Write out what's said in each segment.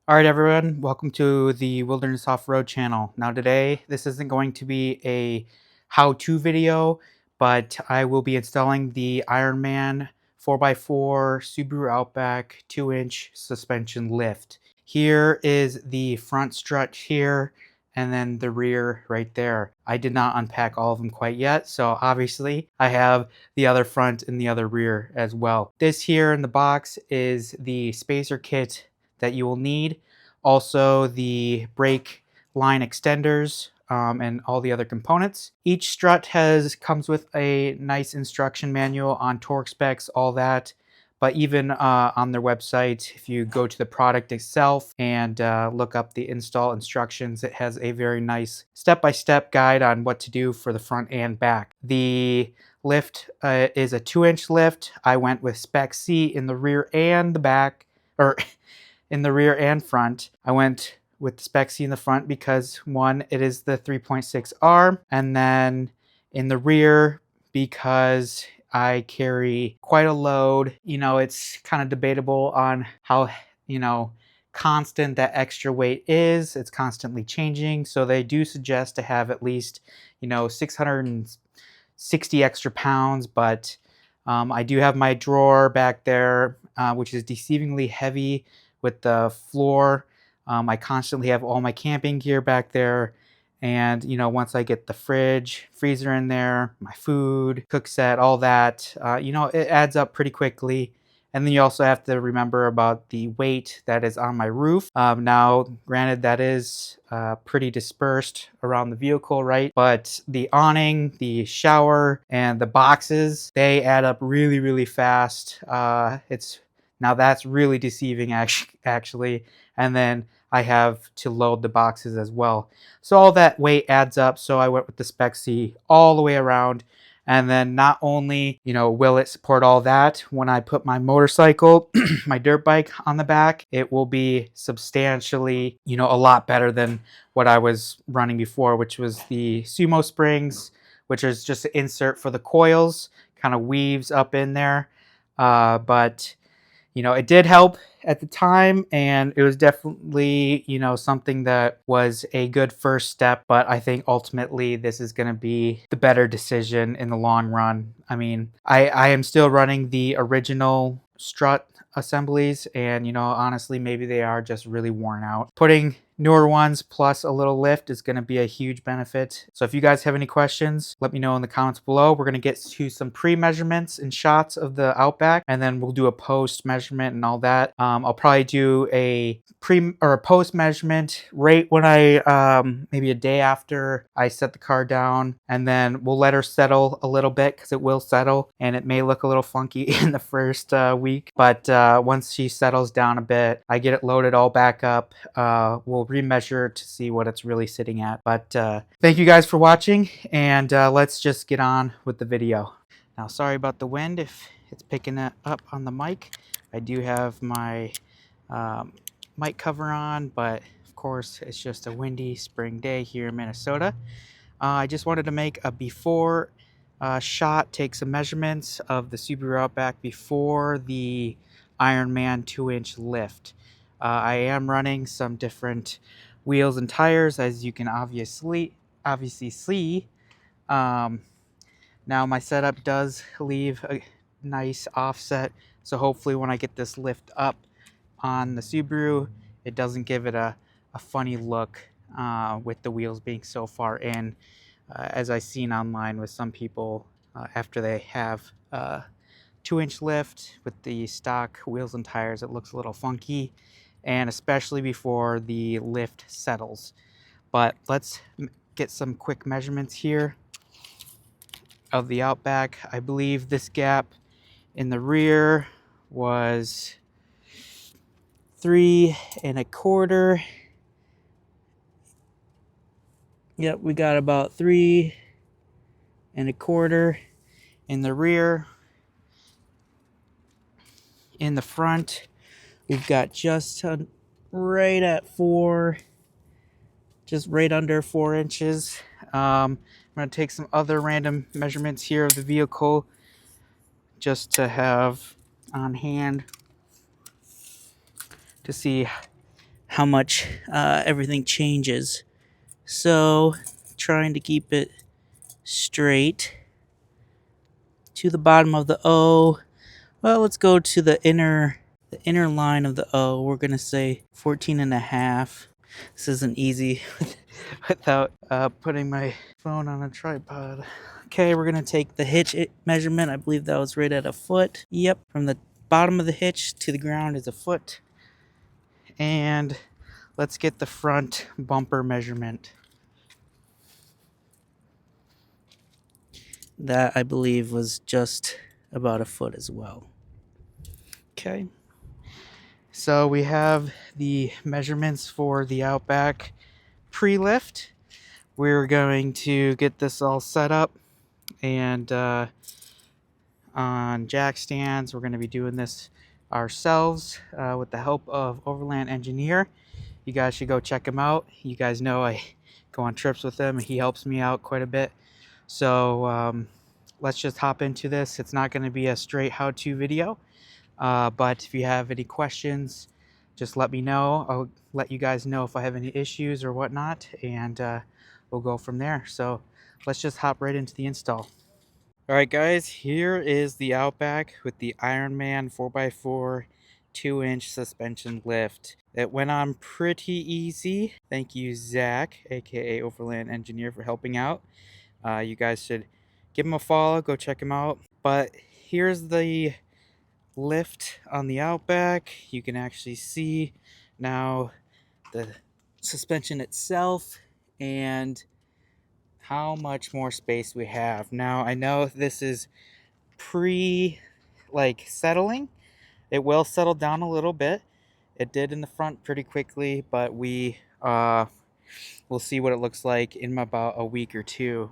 All right, everyone, welcome to the Wilderness Off-Road channel. Now today, this isn't going to be a how-to video, but I will be installing the Ironman 4x4 Subaru Outback 2-inch suspension lift. Here is the front strut here, and then the rear right there. I did not unpack all of them quite yet, so obviously I have the other front and the other rear as well. This here in the box is the spacer kit that you will need. Also the brake line extenders and all the other components. Each strut comes with a nice instruction manual on torque specs, all that. But even on their website, if you go to the product itself and look up the install instructions, it has a very nice step-by-step guide on what to do for the front and back. The lift is a 2-inch lift. I went with spec C in the rear and the back, or in the rear and front. I went with the spec C in the front because one, it is the 3.6R, and then in the rear because I carry quite a load. You know, it's kind of debatable on how, constant that extra weight is. It's constantly changing. So they do suggest to have at least, 660 extra pounds, but I do have my drawer back there, which is deceivingly heavy with the floor. I constantly have all my camping gear back there. And, once I get the fridge, freezer in there, my food, cook set, all that, it adds up pretty quickly. And then you also have to remember about the weight that is on my roof. Now, granted, that is pretty dispersed around the vehicle, right? But the awning, the shower, and the boxes, they add up really, really fast. Now that's really deceiving actually. And then I have to load the boxes as well. So all that weight adds up. So I went with the Spec C all the way around. And then not only, will it support all that, when I put my motorcycle, my dirt bike on the back, it will be substantially, a lot better than what I was running before, which was the Sumo springs, which is just an insert for the coils, kind of weaves up in there. But it did help at the time, and it was definitely, something that was a good first step, but I think ultimately this is going to be the better decision in the long run. I mean, I am still running the original strut assemblies, and, honestly, maybe they are just really worn out. Putting newer ones plus a little lift is going to be a huge benefit. So if you guys have any questions, let me know in the comments below. We're going to get to some pre-measurements and shots of the Outback, and then we'll do a post measurement and all that. I'll probably do a pre or a post measurement right when I maybe a day after I set the car down, and then we'll let her settle a little bit because it will settle and it may look a little funky in the first week, but once she settles down a bit, I get it loaded all back up. We'll remeasure to see what it's really sitting at. But thank you guys for watching, and let's just get on with the video. Now, sorry about the wind if it's picking it up on the mic. I do have my mic cover on, but of course it's just a windy spring day here in Minnesota. I just wanted to make a before shot, take some measurements of the Subaru Outback before the Ironman 2-inch lift. I am running some different wheels and tires, as you can obviously see. Now my setup does leave a nice offset, so hopefully when I get this lift up on the Subaru, it doesn't give it a funny look with the wheels being so far in, as I've seen online with some people after they have 2-inch lift with the stock wheels and tires, it looks a little funky, and especially before the lift settles. But let's get some quick measurements here of the Outback. I believe this gap in the rear was 3 1/4. Yep, we got about 3 1/4 in the rear. In the front, we've got just right at 4, just right under 4 inches. I'm going to take some other random measurements here of the vehicle just to have on hand to see how much everything changes. So trying to keep it straight to the bottom of the O. Well, let's go to the inner line of the O. We're gonna say 14.5. This isn't easy without putting my phone on a tripod. Okay, we're gonna take the hitch measurement. I believe that was right at a foot. Yep, from the bottom of the hitch to the ground is a foot. And let's get the front bumper measurement. That I believe was just about a foot as well. Okay. So we have the measurements for the Outback pre-lift. We're going to get this all set up, and on jack stands we're going to be doing this ourselves with the help of Overland engineer. You guys should go check him out. You guys know I go on trips with him. He helps me out quite a bit. So let's just hop into this. It's not going to be a straight how-to video, but if you have any questions, just let me know. I'll let you guys know if I have any issues or whatnot, and we'll go from there. So let's just hop right into the install. All right, guys, here is the Outback with the Ironman 4x4 2-inch suspension lift. It went on pretty easy. Thank you, Zach, aka Overland Engineer, for helping out. You guys should give him a follow, go check him out. But here's the lift on the Outback. You can actually see now the suspension itself and how much more space we have. Now, I know this is settling. It will settle down a little bit. It did in the front pretty quickly, but we'll see what it looks like in about a week or two.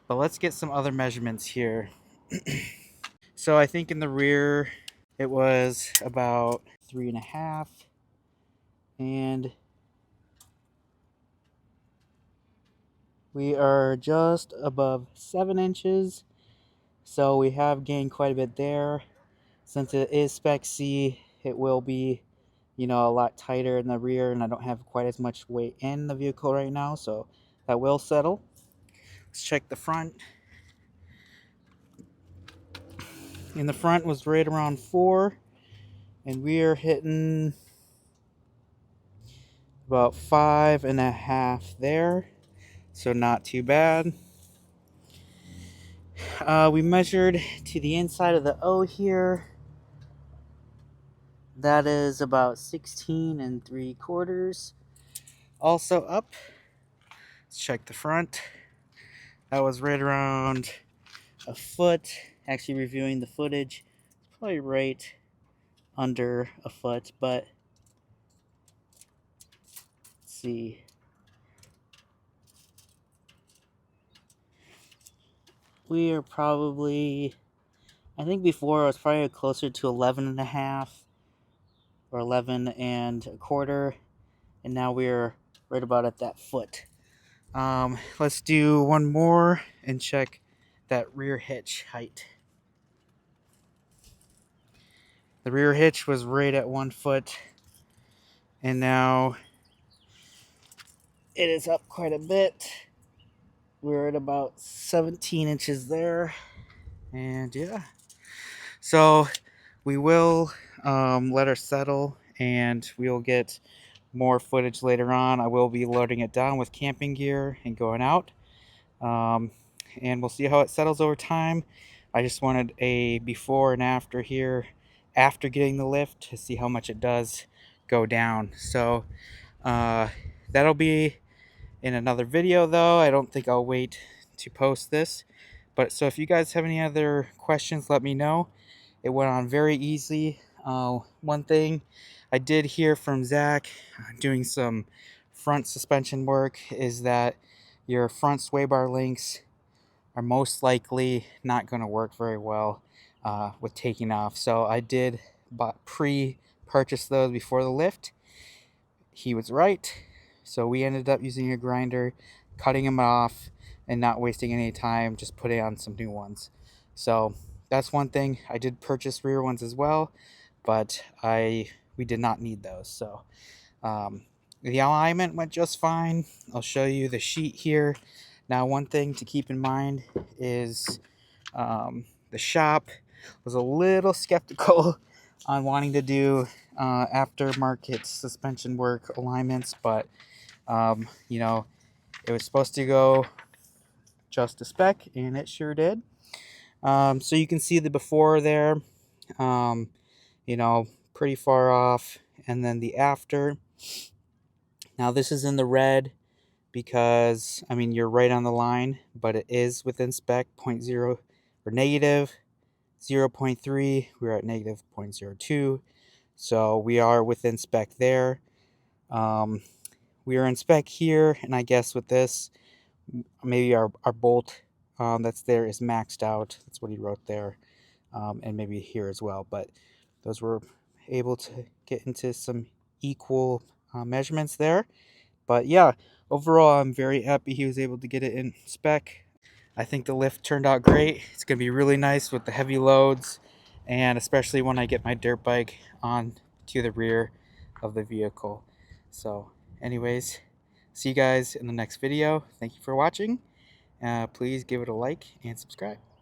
But let's get some other measurements here. So I think in the rear it was about 3.5, and we are just above 7 inches. So we have gained quite a bit there. Since it is Spec C, it will be, a lot tighter in the rear, and I don't have quite as much weight in the vehicle right now, so that will settle. Let's check the front. In the front was right around 4, and we are hitting about 5.5 there, so not too bad. We measured to the inside of the O here. That is about 16 3/4. Also up. Let's check the front. That was right around a foot. Actually, reviewing the footage, it's probably right under a foot, but let's see. We are probably, I think before I was probably closer to 11.5 or 11 1/4, and now we're right about at that foot. Let's do one more and check that rear hitch height. The rear hitch was right at 1 foot, and now it is up quite a bit. We're at about 17 inches there, and yeah. So we will let her settle, and we'll get more footage later on. I will be loading it down with camping gear and going out, and we'll see how it settles over time. I just wanted a before and after here after getting the lift to see how much it does go down. So that'll be in another video, though. I don't think I'll wait to post this. But so if you guys have any other questions, let me know. It went on very easy. One thing I did hear from Zach doing some front suspension work is that your front sway bar links are most likely not going to work very well with taking off. So I did pre-purchase those before the lift. He was right. So we ended up using a grinder, cutting them off, and not wasting any time, just putting on some new ones. So that's one thing. I did purchase rear ones as well, but we did not need those. So the alignment went just fine. I'll show you the sheet here. Now, one thing to keep in mind is the shop was a little skeptical on wanting to do aftermarket suspension work alignments, but you know, it was supposed to go just a spec, and it sure did. So you can see the before there, um, you know, pretty far off, and then the after. Now this is in the red because, I mean, you're right on the line, but it is within spec. 0.0 or negative 0.3. We're at negative 0.02, so we are within spec there. We are in spec here, and I guess with this, maybe our bolt that's there is maxed out. That's what he wrote there, and maybe here as well. But those were able to get into some equal measurements there. But yeah, overall, I'm very happy he was able to get it in spec. I think the lift turned out great. It's going to be really nice with the heavy loads, and especially when I get my dirt bike on to the rear of the vehicle. So anyways, see you guys in the next video. Thank you for watching. Please give it a like and subscribe.